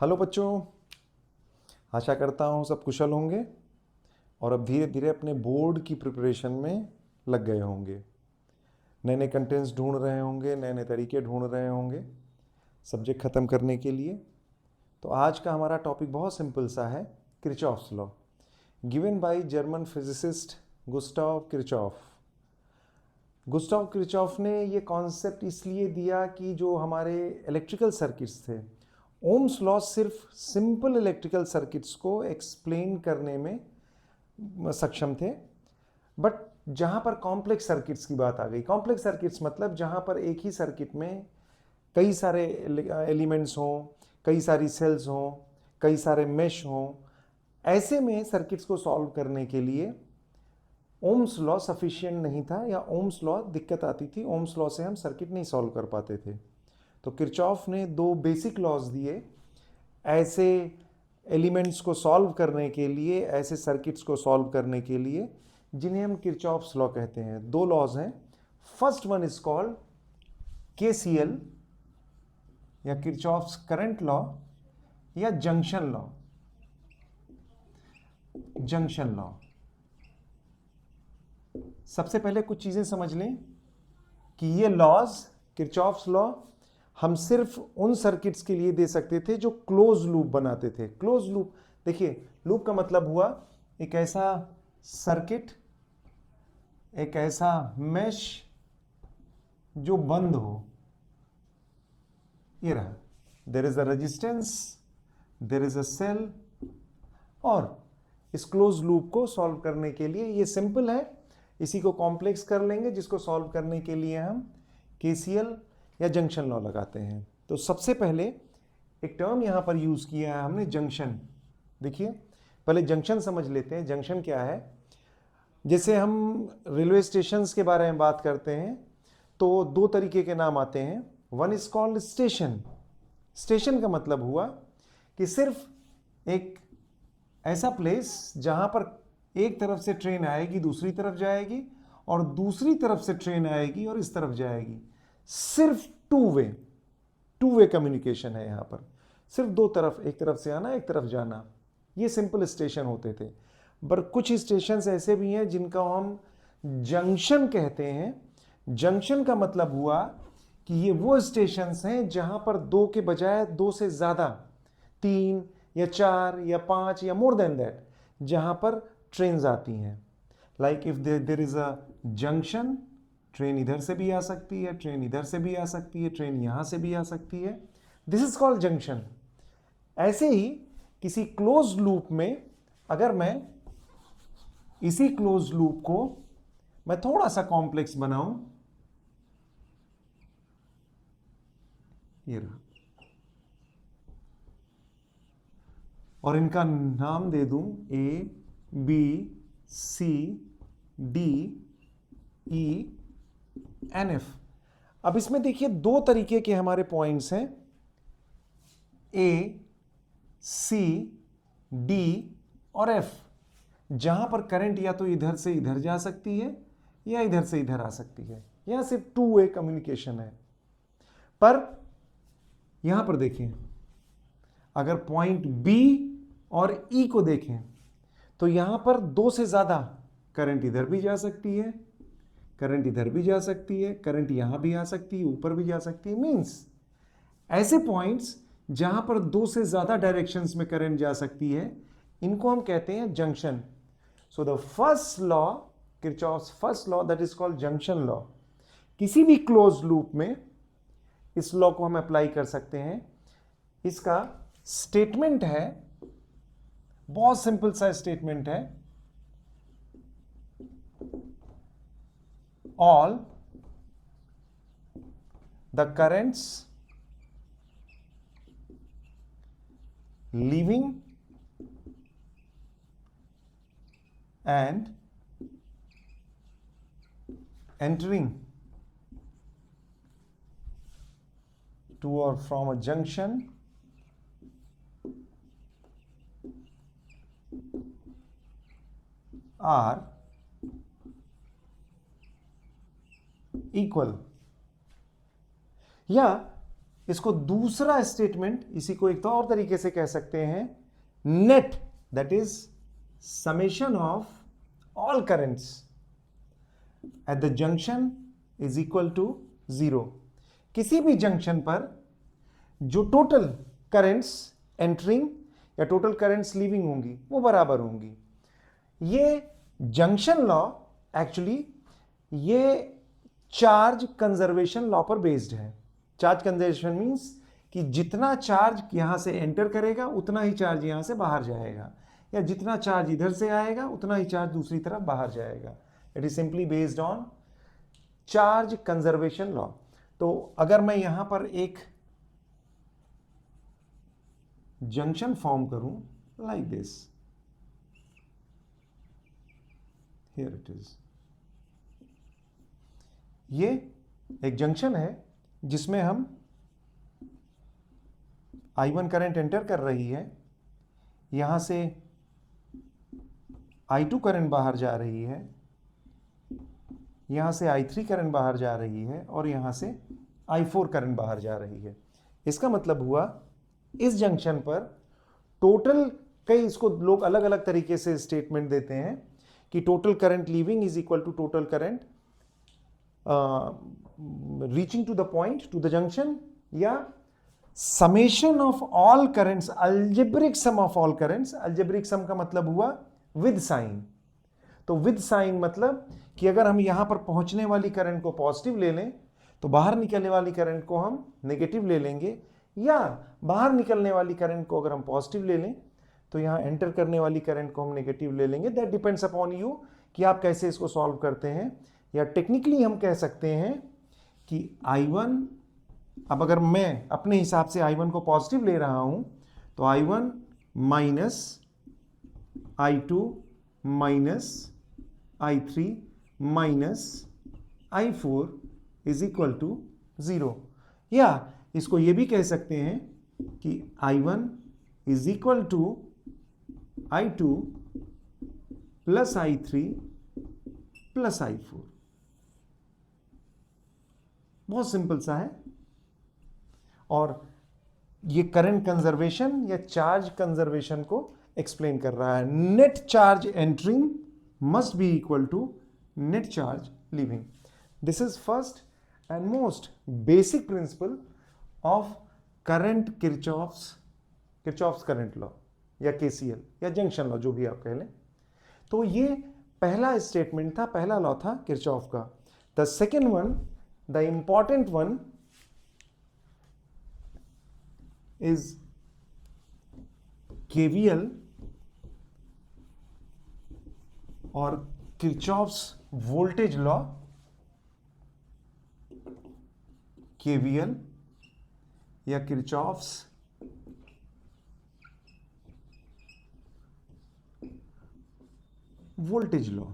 Hello बच्चों, आशा करता हूँ सब कुशल होंगे और अब धीरे धीरे अपने बोर्ड की प्रिपरेशन में लग गए होंगे। नए नए कंटेंट्स ढूंढ रहे होंगे, नए नए तरीके ढूंढ रहे होंगे सब्जेक्ट ख़त्म करने के लिए। तो आज का हमारा टॉपिक बहुत सिंपल सा है, Kirchhoff's law, given by German physicist Gustav Kirchhoff. Gustav Kirchhoff ने ये कॉन्सेप्ट इसलिए दिया कि जो हमारे इलेक्ट्रिकल सर्किट्स थे, ओम्स लॉ सिर्फ सिंपल इलेक्ट्रिकल सर्किट्स को एक्सप्लेन करने में सक्षम थे, बट जहाँ पर कॉम्प्लेक्स सर्किट्स की बात आ गई, कॉम्प्लेक्स सर्किट्स मतलब जहाँ पर एक ही सर्किट में कई सारे एलिमेंट्स हों, कई सारी सेल्स हों, कई सारे मेश हों, ऐसे में सर्किट्स को सॉल्व करने के लिए ओम्स लॉ सफिशिएंट नहीं था, या ओम्स लॉ दिक्कत आती थी। ओम्स लॉ से हम सर्किट नहीं सॉल्व कर पाते थे। तो किरचॉफ ने दो बेसिक लॉज दिए ऐसे एलिमेंट्स को सॉल्व करने के लिए, ऐसे सर्किट्स को सॉल्व करने के लिए, जिन्हें हम किरचॉफ्स लॉ कहते हैं। दो लॉज हैं। First one is called KCL या किरचॉफ्स करंट लॉ या जंक्शन लॉ। जंक्शन लॉ, सबसे पहले कुछ चीजें समझ लें कि ये लॉज, किरचॉफ्स लॉ, हम सिर्फ उन सर्किट्स के लिए दे सकते थे जो क्लोज लूप बनाते थे। क्लोज लूप, देखिए लूप का मतलब हुआ एक ऐसा सर्किट, एक ऐसा मेश जो बंद हो। ये रहा, there is a resistance, there is a cell, और इस क्लोज लूप को सॉल्व करने के लिए ये सिंपल है, इसी को कॉम्प्लेक्स कर लेंगे, जिसको सॉल्व करने के लिए हम केसीएल या जंक्शन लॉ लगाते हैं। तो सबसे पहले एक टर्म यहां पर यूज किया है हमने, जंक्शन। देखिए पहले जंक्शन समझ लेते हैं। जंक्शन क्या है? जैसे हम रेलवे स्टेशंस के बारे में बात करते हैं तो दो तरीके के नाम आते हैं। One is called station. Station का मतलब हुआ कि सिर्फ एक ऐसा प्लेस जहां पर एक तरफ से ट्रेन आएगी, दूसरी तरफ जाएगी, और दूसरी तरफ से ट्रेन आएगी और इस तरफ जाएगी। सिर्फ टू वे कम्युनिकेशन है यहां पर। सिर्फ दो तरफ, एक तरफ से आना, एक तरफ जाना। ये सिंपल स्टेशन होते थे। पर कुछ स्टेशन ऐसे भी हैं जिनका हम जंक्शन कहते हैं। जंक्शन का मतलब हुआ कि ये वो स्टेशन हैं जहां पर दो के बजाय दो से ज्यादा, तीन या चार या पांच या मोर देन दैट, जहां पर ट्रेन आती हैं। Like if there is a junction, train इधर से भी आ सकती है, ट्रेन इधर से भी आ सकती है, ट्रेन यहां से भी आ सकती है। This is called junction. ऐसे ही किसी क्लोज लूप में अगर मैं इसी क्लोज लूप को मैं थोड़ा सा कॉम्प्लेक्स बनाऊं, ये रहा, और इनका नाम दे दूं A B C D E N F. अब इसमें देखिए दो तरीके के हमारे पॉइंट्स हैं, ए सी डी और एफ, जहां पर करंट या तो इधर से इधर जा सकती है या इधर से इधर आ सकती है। यहां सिर्फ टू वे कम्युनिकेशन है। पर यहां पर देखें, अगर पॉइंट बी और ई को देखें तो यहां पर दो से ज्यादा करंट इधर भी जा सकती है, करंट इधर भी जा सकती है, करंट यहां भी आ सकती है, ऊपर भी जा सकती है। मींस ऐसे पॉइंट्स जहां पर दो से ज्यादा डायरेक्शंस में करंट जा सकती है, इनको हम कहते हैं junction. So the first law, Kirchhoff's first law, that is called junction law. किसी भी क्लोज लूप में इस लॉ को हम अप्लाई कर सकते हैं। इसका स्टेटमेंट है, बहुत सिंपल सा स्टेटमेंट है, all the currents leaving and entering to or from a junction are equal। या इसको दूसरा स्टेटमेंट, इसी को एक तो और तरीके से कह सकते हैं net, that is summation of all currents at the junction is equal to 0। किसी भी जंक्शन पर जो टोटल करेंट्स एंटरिंग या टोटल करेंट्स लीविंग होंगी वो बराबर होंगी। ये जंक्शन लॉ एक्चुअली ये चार्ज कंजर्वेशन लॉ पर बेस्ड है। चार्ज कंजर्वेशन मींस कि जितना चार्ज यहां से एंटर करेगा उतना ही चार्ज यहां से बाहर जाएगा, या जितना चार्ज इधर से आएगा उतना ही चार्ज दूसरी तरफ बाहर जाएगा। It is simply based on charge conservation law. तो अगर मैं यहां पर एक जंक्शन फॉर्म करूं like this, here it is, ये एक जंक्शन है जिसमें हम I1 करंट एंटर कर रही है, यहां से I2 करंट बाहर जा रही है, यहां से I3 करंट बाहर जा रही है, और यहां से I4 करंट बाहर जा रही है। इसका मतलब हुआ इस जंक्शन पर टोटल, कई इसको लोग अलग अलग तरीके से स्टेटमेंट देते हैं कि total current leaving is equal to total current reaching to the point, to the junction, या summation of all currents, algebraic sum of all currents. Algebraic sum का मतलब हुआ विद साइन। तो विद साइन मतलब कि अगर हम यहां पर पहुंचने वाली करंट को पॉजिटिव ले लें तो बाहर निकलने वाली करंट को हम नेगेटिव ले लेंगे, या बाहर निकलने वाली करंट को अगर हम पॉजिटिव ले लें तो यहां एंटर करने वाली करंट को हम नेगेटिव ले लेंगे। दैट डिपेंड्स अपॉन यू कि आप कैसे इसको सॉल्व करते हैं। या टेक्निकली हम कह सकते हैं कि I1, अब अगर मैं अपने हिसाब से I1 को पॉजिटिव ले रहा हूं तो I1 minus I2 minus I3 minus I4 is equal to 0। या इसको ये भी कह सकते हैं कि I1 is equal to I2 plus I3 plus I4। बहुत सिंपल सा है। और ये करंट कंजर्वेशन या चार्ज कंजर्वेशन को एक्सप्लेन कर रहा है। Net charge entering must be equal to net charge leaving. This is first and most basic principle of current Kirchhoff's current law या KCL या जंक्शन लॉ, जो भी आप कह लें। तो ये पहला स्टेटमेंट था, पहला लॉ था किरचॉफ का। The second one, the important one, is KVL और किरचॉफ्स वोल्टेज लॉ। KVL या Kirchhoff's voltage law,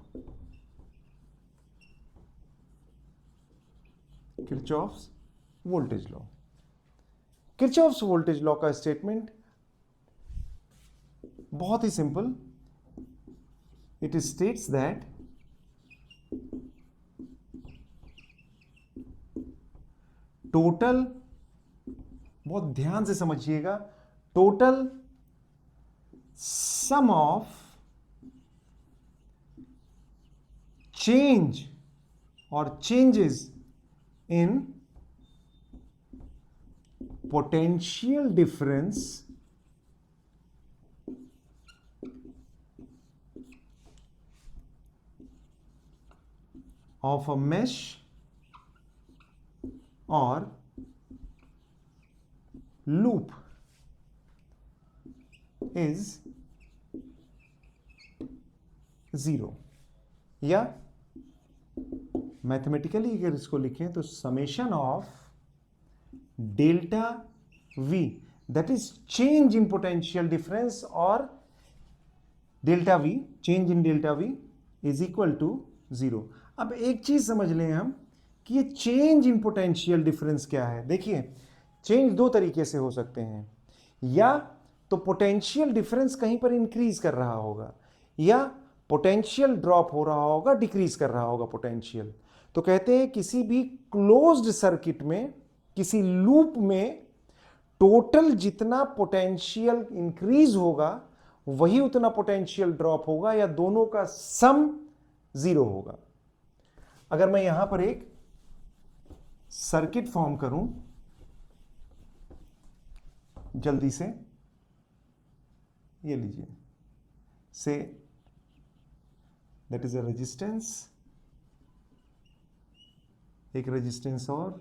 Kirchhoff's voltage law. Kirchhoff's voltage law का स्टेटमेंट बहुत ही simple. It states that total, बहुत ध्यान से समझिएगा, टोटल सम ऑफ चेंज और changes in potential difference of a mesh or loop is 0। या मैथमेटिकली अगर इसको लिखें तो summation of delta V, that is change in potential difference, और delta V, change in delta V is equal to 0। अब एक चीज समझ लें हम कि ये चेंज इन पोटेंशियल डिफरेंस क्या है। देखिए, चेंज दो तरीके से हो सकते हैं, या तो पोटेंशियल डिफरेंस कहीं पर इंक्रीज कर रहा होगा, या पोटेंशियल ड्रॉप हो रहा होगा, डिक्रीज कर रहा होगा पोटेंशियल। तो कहते हैं किसी भी क्लोज्ड सर्किट में, किसी लूप में टोटल जितना पोटेंशियल इंक्रीज होगा वही उतना पोटेंशियल ड्रॉप होगा, या दोनों का सम 0 होगा। अगर मैं यहां पर एक सर्किट फॉर्म करूं जल्दी से, ये लीजिए, say that is a resistance, एक रेजिस्टेंस और,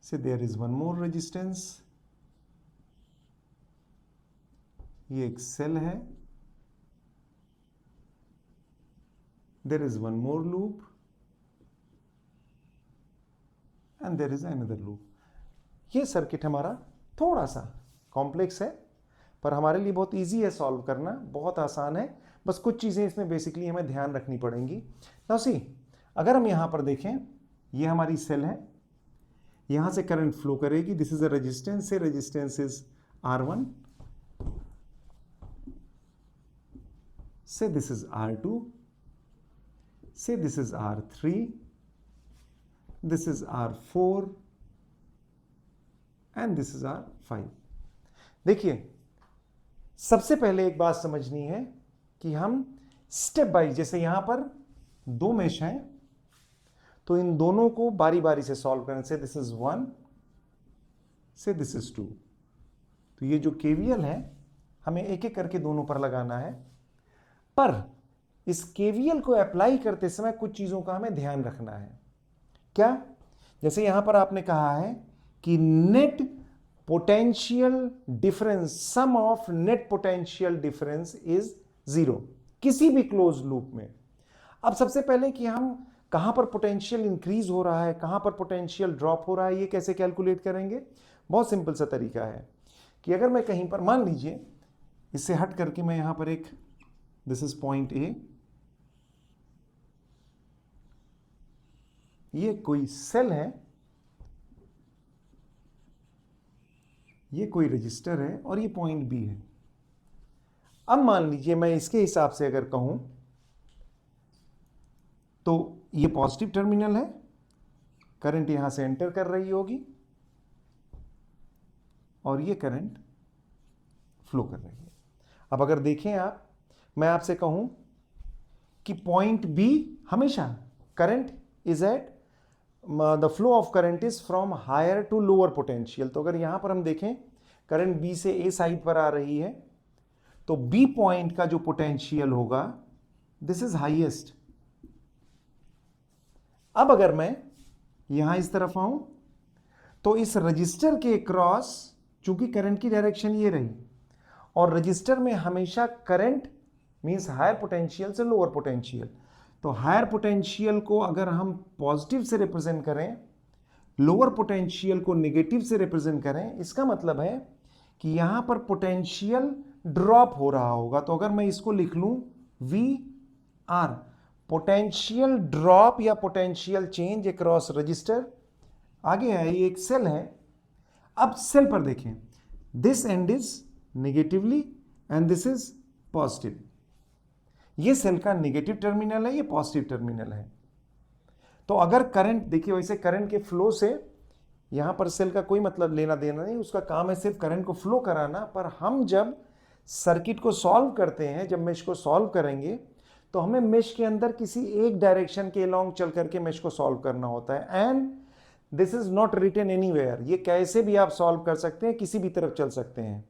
say there is one more resistance, ये एक सेल है, there is one more loop and there is another loop. ये सर्किट हमारा थोड़ा सा कॉम्प्लेक्स है, पर हमारे लिए बहुत इजी है सॉल्व करना, बहुत आसान है। बस कुछ चीजें इसमें बेसिकली हमें ध्यान रखनी पड़ेंगी। नाउ सी, अगर हम यहां पर देखें, ये हमारी सेल है, यहां से करंट फ्लो करेगी, दिस इज अ रेजिस्टेंस, से रेजिस्टेंस इज R1, से दिस इज R2, से this is R3, this is R4 and this is R5। देखिए, सबसे पहले एक बात समझनी है कि हम स्टेप बाय, जैसे यहां पर दो मेश हैं, तो इन दोनों को बारी बारी से सॉल्व करने से, दिस इज 1, से दिस इज 2। तो ये जो केवीएल है हमें एक एक करके दोनों पर लगाना है, पर इस केवीएल को अप्लाई करते समय कुछ चीजों का हमें ध्यान रखना है। क्या? जैसे यहां पर आपने कहा है कि net potential difference, sum of net potential difference is 0 किसी भी क्लोज लूप में। अब सबसे पहले कि हम कहां पर पोटेंशियल इंक्रीज हो रहा है, कहां पर पोटेंशियल ड्रॉप हो रहा है, ये कैसे कैलकुलेट करेंगे? बहुत सिंपल सा तरीका है कि अगर मैं कहीं पर, मान लीजिए इससे हट करके मैं यहां पर एक, दिस इज पॉइंट ए, ये कोई सेल है, ये कोई रजिस्टर है, और ये पॉइंट बी है। अब मान लीजिए मैं इसके हिसाब से अगर कहूं तो ये पॉजिटिव टर्मिनल है, करंट यहां से एंटर कर रही होगी और ये करंट फ्लो कर रही है। अब अगर देखें आप, मैं आपसे कहूं कि पॉइंट बी हमेशा current is at, the flow of current is from higher to lower potential. तो अगर यहां पर हम देखें करंट बी से ए साइड पर आ रही है, तो बी पॉइंट का जो पोटेंशियल होगा, दिस इज हाईएस्ट। अब अगर मैं यहां इस तरफ आऊं तो इस रजिस्टर के क्रॉस, चूंकि करंट की डायरेक्शन ये रही, और रजिस्टर में हमेशा करंट मींस हायर पोटेंशियल से लोअर पोटेंशियल, तो हायर पोटेंशियल को अगर हम पॉजिटिव से रिप्रेजेंट करें, लोअर पोटेंशियल को नेगेटिव से रिप्रेजेंट करें, इसका मतलब है कि यहां पर पोटेंशियल ड्रॉप हो रहा होगा। तो अगर मैं इसको लिख लूं VR, पोटेंशियल ड्रॉप या पोटेंशियल चेंज अक्रॉस रजिस्टर। आगे है, ये एक सेल है। अब सेल पर देखें, this and is negatively and this is positive. ये सेल का नेगेटिव टर्मिनल है, ये पॉजिटिव टर्मिनल है। तो अगर करंट, देखिए वैसे करंट के फ्लो से यहां पर सेल का कोई मतलब लेना देना नहीं, उसका काम है सिर्फ करंट को फ्लो कराना। पर हम जब सर्किट को सॉल्व करते हैं, जब मेश को सॉल्व करेंगे, तो हमें मेश के अंदर किसी एक डायरेक्शन के अलोंग चल करके मेश को सॉल्व करना होता है। And this is not written anywhere, ये कैसे भी आप सॉल्व कर सकते हैं, किसी भी तरफ चल सकते हैं,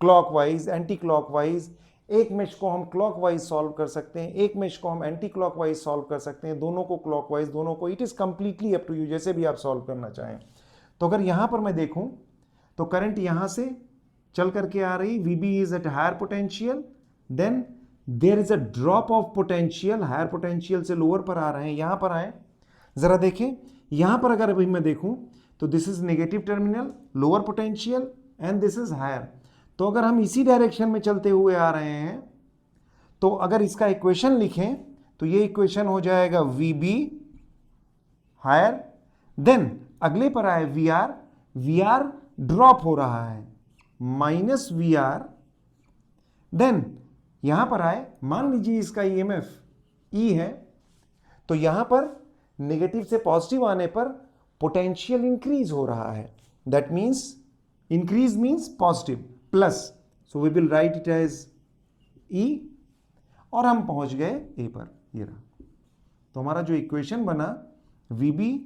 क्लॉकवाइज, एंटी क्लॉकवाइज। एक मेश को हम क्लॉकवाइज सॉल्व कर सकते हैं, एक मेश को हम एंटी क्लॉकवाइज सॉल्व कर सकते हैं, दोनों को क्लॉकवाइज, दोनों को, it is completely up to you, जैसे भी आप सॉल्व करना चाहें। तो अगर यहां पर मैं देखूं तो करंट यहां से चल करके आ रही, VB is at higher potential, then there is a drop of potential, higher potential से लोअर पर आ रहे हैं। यहां पर आए, जरा देखें, यहां पर अगर अभी मैं देखूं तो this is negative terminal, lower potential, and this is higher. तो अगर हम इसी डायरेक्शन में चलते हुए आ रहे हैं, तो अगर इसका इक्वेशन लिखें तो ये इक्वेशन हो जाएगा VB हायर, देन अगले पर आए VR ड्रॉप हो रहा है, माइनस VR, देन यहां पर आए, मान लीजिए इसका EMF E है, तो यहां पर नेगेटिव से पॉजिटिव आने पर पोटेंशियल इंक्रीज हो रहा है। that means increase means positive plus, so we will write it as E, और हम पहुंच गए A पर, ये रहा। तो हमारा जो इक्वेशन बना VB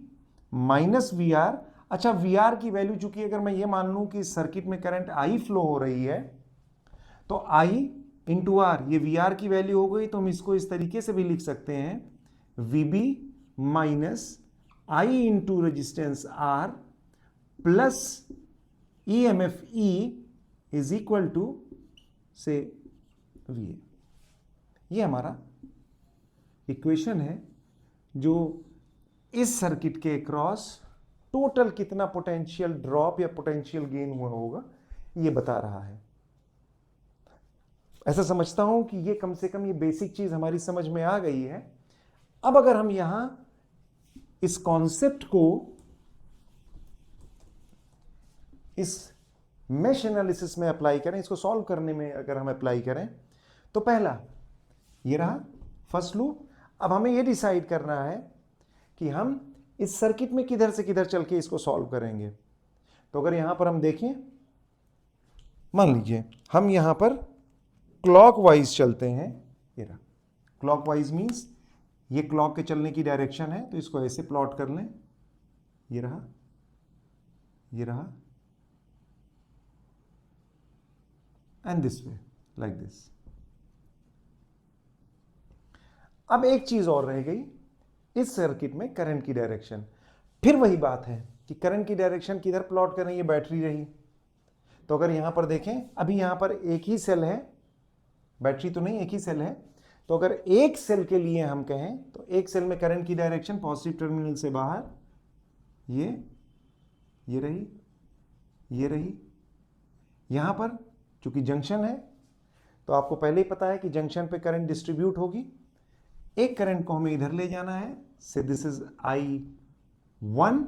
माइनस VR, अच्छा VR की वैल्यू चूंकि अगर मैं ये मान लूं कि सर्किट में करंट I फ्लो हो रही है, तो I इंटू R, ये VR की वैल्यू हो गई, तो हम इसको इस तरीके से भी लिख सकते हैं VB minus I into resistance R plus EMF E is equal to say VA। ये हमारा इक्वेशन है जो इस सर्किट के क्रॉस टोटल कितना पोटेंशियल ड्रॉप या पोटेंशियल गेन हुआ होगा ये बता रहा है। ऐसा समझता हूं कि ये कम से कम ये बेसिक चीज हमारी समझ में आ गई है। अब अगर हम यहां इस कॉन्सेप्ट को इस मेश एनालिसिस में अप्लाई करें, इसको सॉल्व करने में अगर हम अप्लाई करें, तो पहला ये रहा फर्स्ट लूप। अब हमें ये डिसाइड करना है कि हम इस सर्किट में किधर से किधर चल के इसको सॉल्व करेंगे। तो अगर यहां पर हम देखें, मान लीजिए हम यहां पर क्लॉकवाइज चलते हैं, ये रहा क्लॉकवाइज मींस ये क्लॉक के चलने की डायरेक्शन है, तो इसको ऐसे प्लॉट कर लें, ये रहा, ये रहा, and this way like this. अब एक चीज और रह गई इस सर्किट में, करंट की डायरेक्शन। फिर वही बात है कि करंट की डायरेक्शन किधर प्लॉट करें, ये बैटरी रही। तो अगर यहां पर देखें, अभी यहां पर एक ही सेल है, बैटरी तो नहीं, एक ही सेल है। तो अगर एक सेल के लिए हम कहें तो एक सेल में करंट की डायरेक्शन पॉजिटिव टर्मिनल से बाहर ये रही, ये रही। यहां पर चूंकि जंक्शन है तो आपको पहले ही पता है कि जंक्शन पे करंट डिस्ट्रीब्यूट होगी। एक करंट को हमें इधर ले जाना है, से दिस इज I1।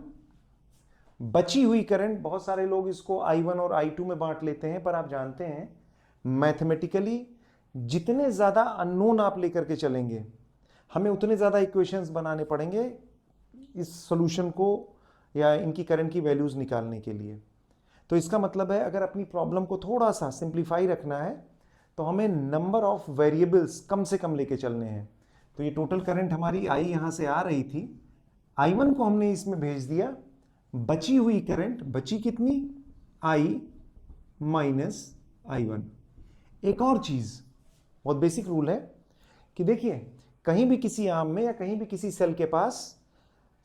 बची हुई करंट, बहुत सारे लोग इसको I1 और I2 में बांट लेते हैं, पर आप जानते हैं मैथमेटिकली जितने ज्यादा अननोन आप लेकर के चलेंगे, हमें उतने ज्यादा इक्वेशंस बनाने पड़ेंगे इस सॉल्यूशन को या इनकी करंट की वैल्यूज निकालने के लिए। तो इसका मतलब है अगर अपनी प्रॉब्लम को थोड़ा सा सिंप्लीफाई रखना है तो हमें नंबर ऑफ वेरिएबल्स कम से कम लेके चलने हैं। तो ये टोटल करंट हमारी I यहां से आ रही थी, I1 को हमने इसमें भेज दिया, बची हुई करंट बची कितनी, I माइनस I1। एक और चीज, बहुत बेसिक रूल है कि देखिए कहीं भी किसी आर्म में या कहीं भी किसी सेल के पास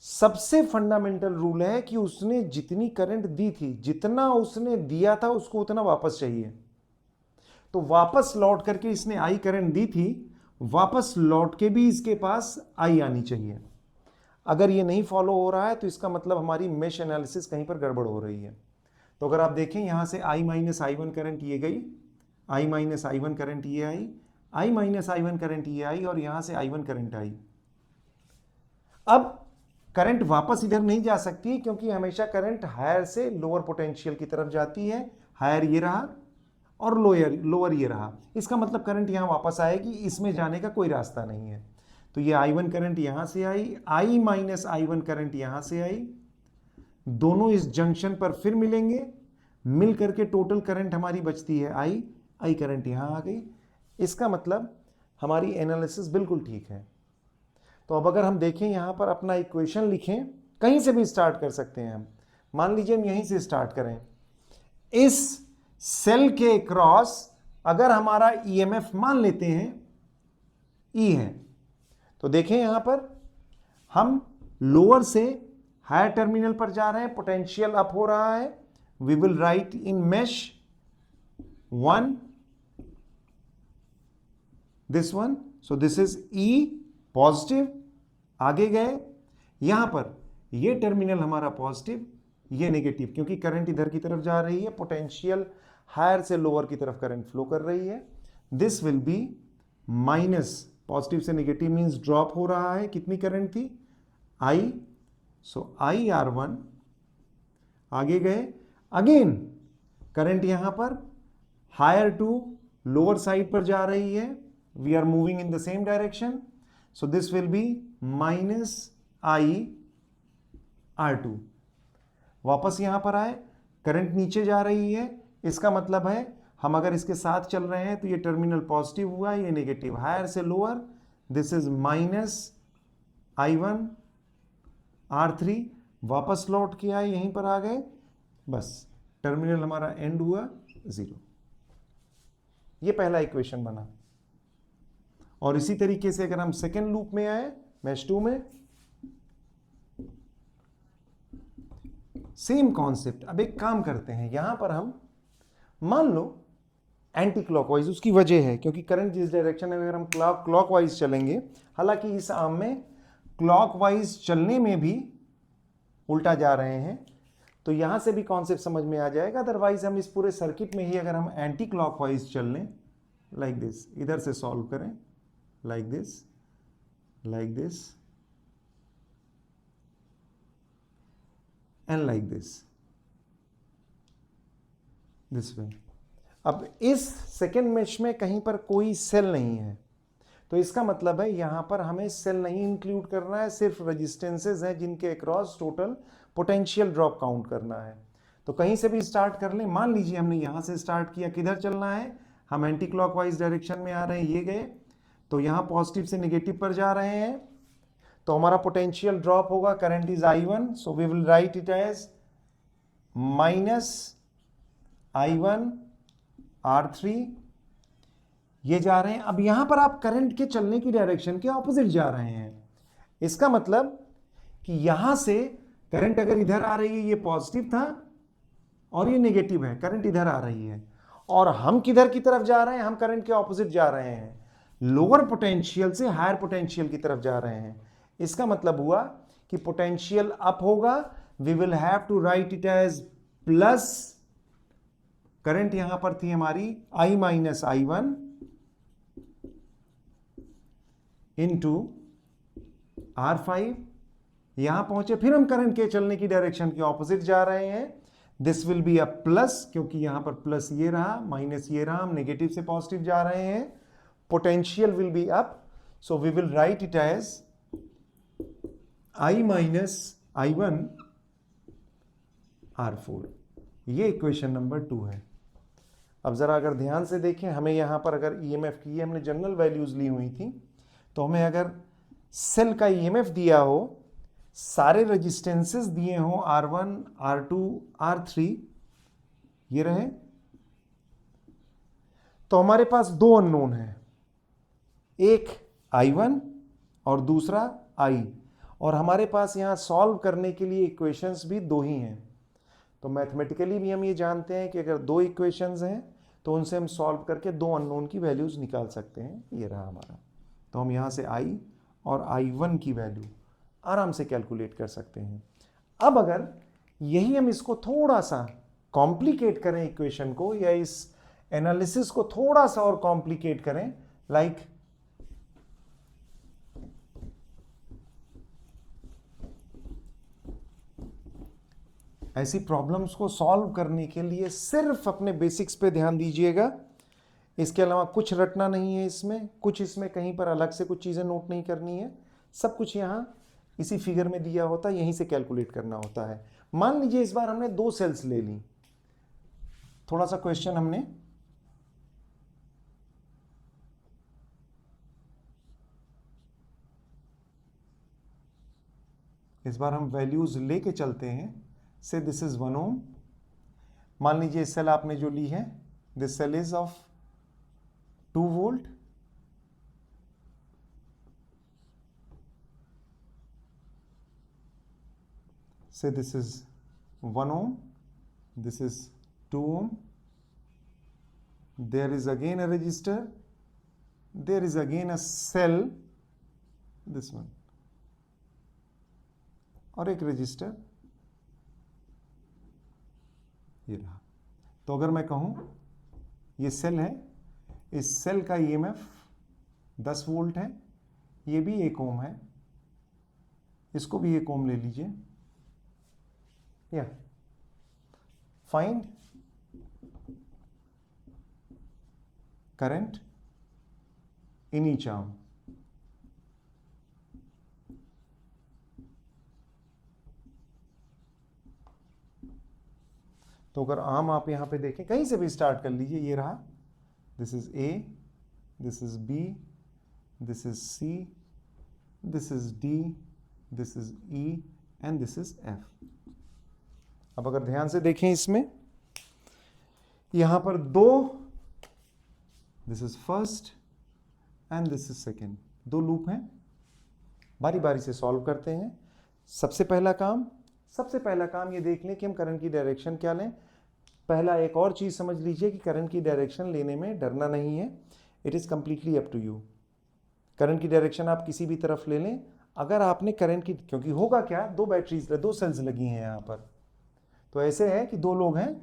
सबसे फंडामेंटल रूल है कि उसने जितनी करंट दी थी, जितना उसने दिया था उसको उतना वापस चाहिए। तो वापस लौट करके इसने I करंट दी थी, वापस लौट के भी इसके पास I आनी चाहिए। अगर ये नहीं फॉलो हो रहा है तो इसका मतलब हमारी मेश एनालिसिस कहीं पर गड़बड़ हो रही है। तो अगर आप देखें यहां से I माइनस I1 करंट ये गई, I माइनस I1 करंट ये आई, I माइनस I1 करंट ये आई, और यहां से I1 करंट आई। अब करंट वापस इधर नहीं जा सकती क्योंकि हमेशा करंट हायर से लोअर पोटेंशियल की तरफ जाती है। हायर ये रहा और लोअर ये रहा। इसका मतलब करंट यहां वापस आएगी, इसमें जाने का कोई रास्ता नहीं है। तो ये I1 करंट यहां से आई, I माइनस I1 करंट यहां से आई, दोनों इस जंक्शन पर फिर मिलेंगे, मिल करके टोटल करंट हमारी बचती है I करंट यहां आ गई। इसका मतलब हमारी एनालिसिस बिल्कुल ठीक है। तो अब अगर हम देखें यहां पर अपना इक्वेशन लिखें, कहीं से भी स्टार्ट कर सकते हैं हम। मान लीजिए हम यहीं से स्टार्ट करें, इस सेल के क्रॉस अगर हमारा EMF मान लेते हैं E है, तो देखें यहां पर हम लोअर से हायर टर्मिनल पर जा रहे हैं, पोटेंशियल अप हो रहा है। We will write in mesh 1 this one, so this is E positive. आगे गए, यहां पर ये टर्मिनल हमारा पॉजिटिव, ये नेगेटिव, क्योंकि करंट इधर की तरफ जा रही है, पोटेंशियल हायर से लोअर की तरफ करंट फ्लो कर रही है। This will be minus, positive से नेगेटिव मींस ड्रॉप हो रहा है। कितनी करंट थी I, सो IR1। आगे गए, अगेन करंट यहां पर हायर टू लोअर साइड पर जा रही है, we are moving in the same direction, so this will be minus IR2। वापस यहां पर आए, करंट नीचे जा रही है, इसका मतलब है हम अगर इसके साथ चल रहे हैं तो ये टर्मिनल पॉजिटिव हुआ, ये नेगेटिव, हायर से lower, this is -I1 R3, वापस लौट के आए, यहीं पर आ गए, बस टर्मिनल हमारा एंड हुआ 0। ये पहला इक्वेशन बना। और इसी तरीके से अगर हम सेकेंड लूप में आए, मैश 2 में, सेम कॉन्सेप्ट। अब एक काम करते हैं, यहां पर हम मान लो एंटी क्लॉकवाइज, उसकी वजह है क्योंकि करंट जिस डायरेक्शन में, अगर हम क्लॉकवाइज चलेंगे, हालांकि इस आर्म में क्लॉकवाइज चलने में भी उल्टा जा रहे हैं, तो यहां से भी कॉन्सेप्ट समझ में आ जाएगा। अदरवाइज हम इस पूरे सर्किट में ही अगर हम एंटी क्लॉकवाइज चल लें, लाइक दिस, इधर से सॉल्व करें, like this, like this and like this way. अब इस सेकेंड मेश में कहीं पर कोई सेल नहीं है, तो इसका मतलब है यहां पर हमें सेल नहीं इंक्लूड करना है, सिर्फ रेजिस्टेंसेज हैं जिनके across total potential drop count करना है। तो कहीं से भी स्टार्ट कर लें, मान लीजिए हमने यहां से स्टार्ट किया, किधर चलना है, हम एंटी क्लॉकवाइज डायरेक्शन में आ रहे हैं, ये गए, तो यहां पॉजिटिव से नेगेटिव पर जा रहे हैं, तो हमारा पोटेंशियल ड्रॉप होगा, current is I1, so we will write it as -I1 R3, ये जा रहे हैं। अब यहां पर आप करंट के चलने की डायरेक्शन के ऑपोजिट जा रहे हैं, इसका मतलब कि यहां से करंट अगर इधर आ रही है, ये पॉजिटिव था और ये नेगेटिव है, करंट इधर आ रही है, और हम किधर की तरफ जा रहे हैं, हम करंट के ऑपोजिट जा रहे हैं, लोअर पोटेंशियल से हायर पोटेंशियल की तरफ जा रहे हैं। इसका मतलब हुआ कि पोटेंशियल अप होगा, we will have to write it as plus, current यहां पर थी हमारी I-I1 इंटू R5, यहां पहुंचे, फिर हम करंट के चलने की डायरेक्शन के ऑपोजिट जा रहे हैं, this will be a plus, क्योंकि यहां पर प्लस ये रहा, माइनस ये रहा, हम नेगेटिव से पॉजिटिव जा रहे हैं, potential will be up, so we will write it as I-I1 R4। ये इक्वेशन नंबर 2 है। अब जरा अगर ध्यान से देखें, हमें यहां पर अगर EMF की हमने जनरल वैल्यूज ली हुई थी, तो हमें अगर सेल का EMF दिया हो, सारे रेजिस्टेंसेस दिए हो, R1 R2 R3 ये रहे, तो हमारे पास दो अननोन है, एक I1 और दूसरा I, और हमारे पास यहां सॉल्व करने के लिए इक्वेशंस भी दो ही हैं। तो मैथमेटिकली भी हम ये जानते हैं कि अगर दो इक्वेशंस हैं तो उनसे हम सॉल्व करके दो अननोन की वैल्यूज निकाल सकते हैं। ये रहा हमारा, तो हम यहां से I और I1 की वैल्यू आराम से कैलकुलेट कर सकते हैं। अब अगर यही हम इसको थोड़ा सा कॉम्प्लिकेट करें इक्वेशन को, या इस एनालिसिस को थोड़ा सा और कॉम्प्लिकेट करें, लाइक ऐसी प्रॉब्लम्स को सॉल्व करने के लिए सिर्फ अपने बेसिक्स पे ध्यान दीजिएगा, इसके अलावा कुछ रटना नहीं है इसमें, कुछ इसमें कहीं पर अलग से कुछ चीज़ें नोट नहीं करनी है, सब कुछ यहाँ इसी फिगर में दिया होता है, यहीं से कैलकुलेट करना होता है। मान लीजिए इस बार हमने दो सेल्स ले ली, थोड़ा सा क्वेश्चन हमने इस बार हम वैल्यूज लेके चलते हैं, से दिस इज 1 ओम। मान लीजिए सेल आपने जो ली है, this cell is of 2 volt, से this is 1 ohm, this is 2 ohm, there is again a resistor, there is again a cell, this one, और एक रजिस्टर ये रहा। तो अगर मैं कहूं ये सेल है, इस सेल का EMF 10 वोल्ट है, ये भी 1 ओम है, इसको भी 1 ओम ले लीजिए, या find current in each arm. तो अगर आम आप यहाँ पे देखें, कहीं से भी स्टार्ट कर लीजिए, ये रहा, this is A, this is B, this is C, this is D, this is E and this is F. अब अगर ध्यान से देखें इसमें, यहां पर दो, this is first and this is second, दो लूप हैं। बारी बारी से सॉल्व करते हैं। सबसे पहला काम ये देख लें कि हम करंट की डायरेक्शन क्या लें। पहला एक और चीज समझ लीजिए कि करंट की डायरेक्शन लेने में डरना नहीं है, it is completely up to you. Current की डायरेक्शन आप किसी भी तरफ ले लें। अगर आपने करंट की, क्योंकि होगा क्या, दो बैटरीज, दो सेल्स लगी हैं यहाँ पर, तो ऐसे है कि दो लोग हैं,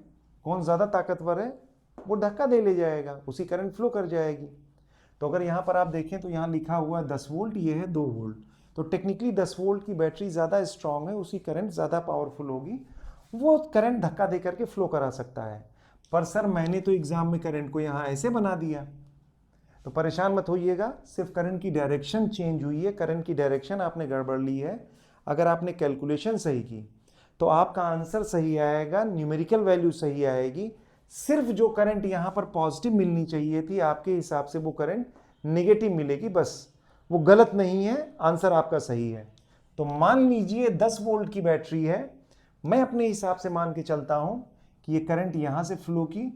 कौन ज़्यादा ताकतवर है वो धक्का दे ले जाएगा, उसी करंट फ्लो कर जाएगी। तो अगर यहाँ पर आप देखें तो यहाँ लिखा हुआ 10 वोल्ट, ये है 2 वोल्ट, तो टेक्निकली 10 वोल्ट की बैटरी ज़्यादा स्ट्रांग है, उसी करंट ज़्यादा पावरफुल होगी, वो करंट धक्का दे करके फ्लो करा सकता है। पर सर मैंने तो एग्जाम में करंट को यहाँ ऐसे बना दिया, तो परेशान मत होइएगा, सिर्फ करंट की डायरेक्शन चेंज हुई है, करंट की डायरेक्शन आपने गड़बड़ ली है। अगर आपने कैलकुलेशन सही की तो आपका आंसर सही आएगा, न्यूमेरिकल वैल्यू सही आएगी। सिर्फ जो करंट यहाँ पर पॉजिटिव मिलनी चाहिए थी, आपके हिसाब से वो करंट नेगेटिव मिलेगी, बस वो गलत नहीं है, आंसर आपका सही है। तो मान लीजिए 10 वोल्ट की बैटरी है, मैं अपने हिसाब से मान के चलता हूं कि ये करंट यहां से फ्लो की,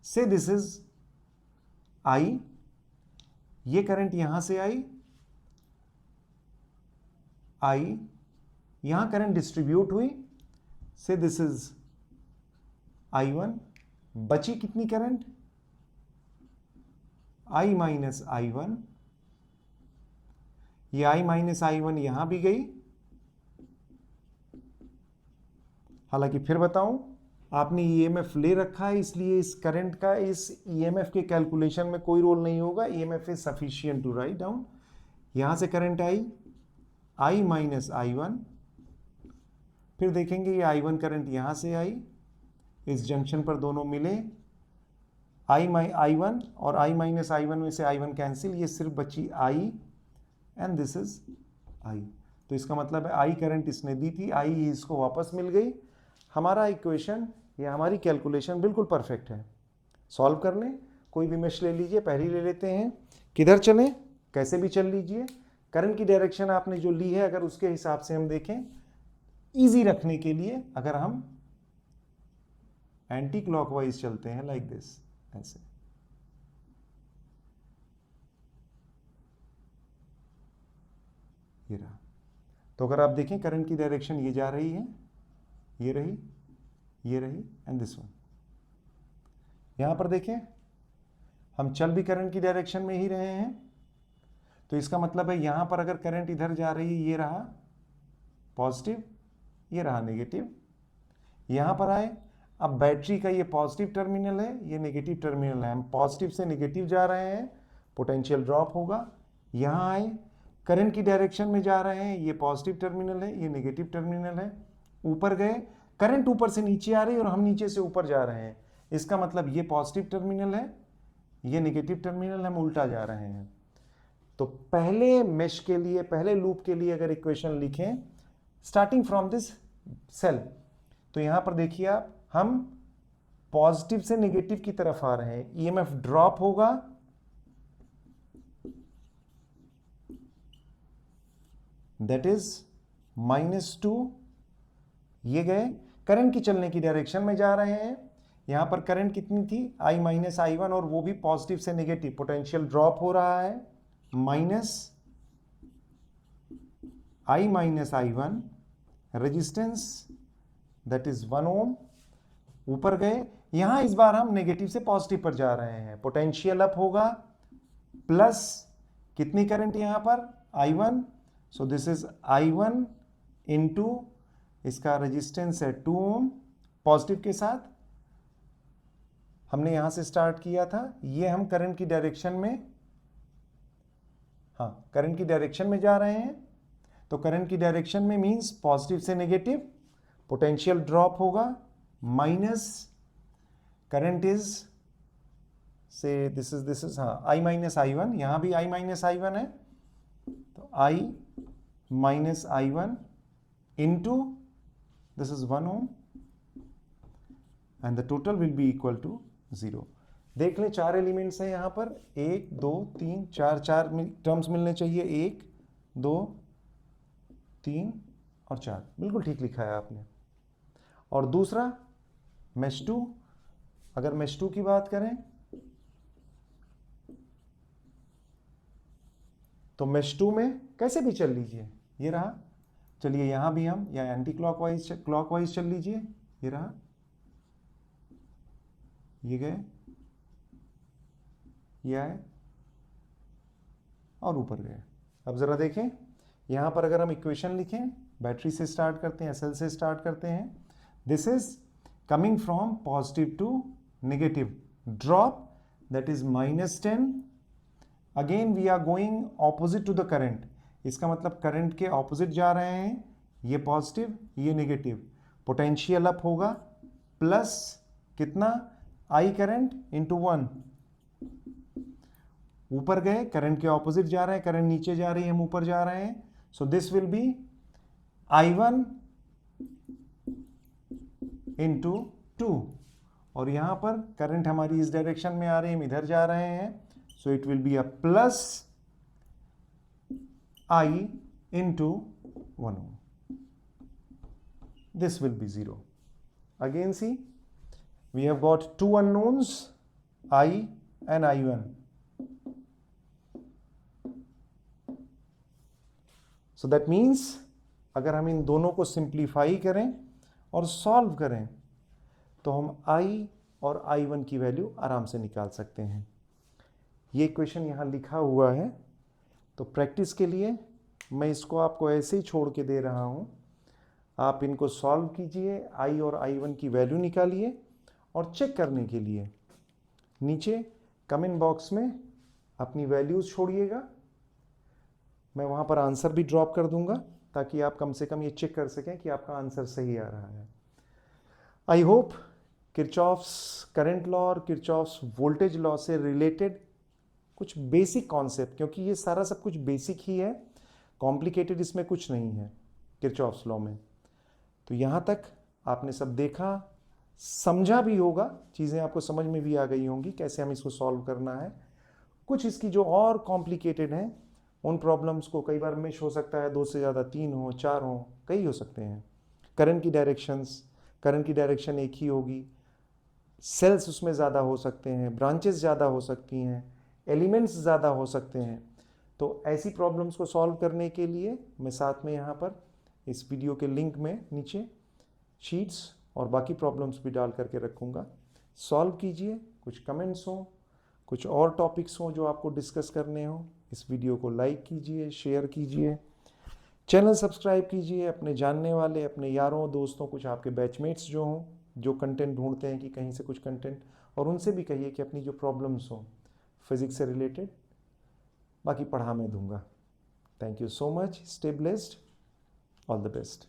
से दिस इज आई, ये करंट यहां से आई, यहां करंट डिस्ट्रीब्यूट हुई, से दिस इज I1, बची कितनी करंट, I माइनस I1, ये I माइनस I1 यहां भी गई। हालांकि फिर बताऊं, आपने EMF ले रखा है, इसलिए इस करंट का इस EMF के कैलकुलेशन में कोई रोल नहीं होगा, EMF is sufficient to write down. यहां से current I I minus I1, फिर देखेंगे ये I1 करंट यहां से आई, इस जंक्शन पर दोनों मिले, I1 और I माइनस I1 में से I1 कैंसिल, ये सिर्फ बची I and this is I। तो इसका मतलब है I करंट इसने दी थी, I इसको वापस मिल गई। हमारा इक्वेशन या हमारी कैलकुलेशन बिल्कुल परफेक्ट है। सॉल्व कर लें, कोई भी मेश ले लीजिए, पहली ले लेते हैं, किधर चलें, कैसे भी चल लीजिए। करंट की डायरेक्शन आपने जो ली है, अगर उसके हिसाब से हम देखें, इजी रखने के लिए अगर हम एंटी क्लॉकवाइज चलते हैं, लाइक दिस, ऐसे, ये रहा। तो अगर आप देखें करंट की डायरेक्शन ये जा रही है, ये रही, ये रही एंड दिस वन। यहां पर देखें हम चल भी करंट की डायरेक्शन में ही रहे हैं, तो इसका मतलब है यहां पर अगर करंट इधर जा रही है, ये रहा पॉजिटिव, ये रहा नेगेटिव। यहां पर आए, अब बैटरी का ये पॉजिटिव टर्मिनल है, ये नेगेटिव टर्मिनल है, हम पॉजिटिव से नेगेटिव जा रहे हैं, पोटेंशियल ड्रॉप होगा। यहां आए, करंट की डायरेक्शन में जा रहे हैं, ये पॉजिटिव टर्मिनल है, ये नेगेटिव टर्मिनल है। ऊपर गए, करंट ऊपर से नीचे आ रही है और हम नीचे से ऊपर जा रहे हैं, इसका मतलब ये पॉजिटिव टर्मिनल है, ये नेगेटिव टर्मिनल, हम उल्टा जा रहे हैं। तो पहले मेश के लिए, पहले लूप के लिए अगर इक्वेशन लिखें स्टार्टिंग फ्रॉम दिस सेल, तो यहां पर देखिए आप, हम पॉजिटिव से नेगेटिव की तरफ आ रहे हैं, ईएमएफ ड्रॉप होगा, दैट इज -2, ये गए, करंट की चलने की डायरेक्शन में जा रहे हैं। यहां पर करंट कितनी थी, I माइनस I1, और वो भी पॉजिटिव से नेगेटिव, पोटेंशियल ड्रॉप हो रहा है, minus I minus I1, resistance that is 1 ओम। ऊपर गए, यहां इस बार हम नेगेटिव से पॉजिटिव पर जा रहे हैं, पोटेंशियल अप होगा, प्लस कितनी करंट यहां पर, I1, so this is I1 into, इसका रेजिस्टेंस है 2 ओम, पॉजिटिव के साथ हमने यहां से स्टार्ट किया था। ये हम करंट की डायरेक्शन में, हाँ करंट की डायरेक्शन में जा रहे हैं, तो करंट की डायरेक्शन में मींस पॉजिटिव से नेगेटिव, पोटेंशियल ड्रॉप होगा, minus current is say this is हाँ I माइनस I1, यहां भी I माइनस I1 है, तो I minus I1 into this is 1 ohm, and the total will be equal to 0। देख लें 4 elements हैं यहाँ पर, 1 2 3 4, 4 टर्म्स मिलने चाहिए, 1 2 3 और 4, बिल्कुल ठीक लिखा है आपने। और दूसरा मेश 2, अगर मेश 2 की बात करें तो मेश 2 में कैसे भी चल लीजिए, ये रहा, चलिए यहां भी हम या एंटी क्लॉकवाइज चल लीजिए, ये रहा, ये गए, ये आए और ऊपर गए। अब जरा देखें यहां पर अगर हम इक्वेशन लिखें, बैटरी से स्टार्ट करते हैं, एसएल से स्टार्ट करते हैं, this is coming from positive to negative, drop that is -10, again we are going opposite to the current, इसका मतलब करंट के ऑपोजिट जा रहे हैं, ये पॉजिटिव ये नेगेटिव, पोटेंशियल अप होगा प्लस कितना, आई करंट इंटू 1, ऊपर गए करंट के ऑपोजिट जा रहे हैं, करंट नीचे जा रही है, हम ऊपर जा रहे हैं, सो this will B I1 into 2, और यहां पर करंट हमारी इस डायरेक्शन में आ रही है, हम इधर जा रहे हैं, so it will be a plus I into 1 ohm. This will be 0. Again see, we have got two unknowns, I and I1. So that means अगर हम इन दोनों को सिंप्लीफाई करें और सॉल्व करें तो हम I और I1 की वैल्यू आराम से निकाल सकते हैं। ये इक्वेशन यहाँ लिखा हुआ है, तो प्रैक्टिस के लिए मैं इसको आपको ऐसे ही छोड़ के दे रहा हूँ, आप इनको सॉल्व कीजिए, I और I1 की वैल्यू निकालिए, और चेक करने के लिए नीचे कमेंट बॉक्स में अपनी वैल्यूज़ छोड़िएगा, मैं वहाँ पर आंसर भी ड्रॉप कर दूँगा ताकि आप कम से कम ये चेक कर सकें कि आपका आंसर सही आ रहा है। I hope Kirchhoff's current law और किरचॉफ्स वोल्टेज लॉ से रिलेटेड कुछ बेसिक कॉन्सेप्ट, क्योंकि ये सारा सब कुछ बेसिक ही है, कॉम्प्लिकेटेड इसमें कुछ नहीं है किरचॉफ्स लॉ में। तो यहाँ तक आपने सब देखा, समझा भी होगा, चीज़ें आपको समझ में भी आ गई होंगी कैसे हम इसको सॉल्व करना है। कुछ इसकी जो और कॉम्प्लिकेटेड हैं उन प्रॉब्लम्स को कई बार मिस हो सकता है, 2 से ज़्यादा 3 हो 4 हो, कई हो सकते हैं। करंट की डायरेक्शन एक ही होगी, सेल्स उसमें ज़्यादा हो सकते हैं, ब्रांचेस ज़्यादा हो सकती हैं, एलिमेंट्स ज़्यादा हो सकते हैं। तो ऐसी प्रॉब्लम्स को सॉल्व करने के लिए मैं साथ में यहाँ पर इस वीडियो के लिंक में नीचे शीट्स और बाकी प्रॉब्लम्स भी डाल करके रखूँगा, सॉल्व कीजिए। कुछ कमेंट्स हों, कुछ और टॉपिक्स हों जो आपको डिस्कस करने हो, इस वीडियो को लाइक कीजिए, शेयर कीजिए, चैनल सब्सक्राइब कीजिए। अपने जानने वाले, अपने यारों दोस्तों, कुछ आपके बैचमेट्स जो हों जो कंटेंट ढूंढते हैं कि कहीं से कुछ कंटेंट, और उनसे भी कहिए कि अपनी जो प्रॉब्लम्स हों फिजिक्स से रिलेटेड, बाकी पढ़ा मैं दूंगा। Thank you so much, stay blessed, all the best.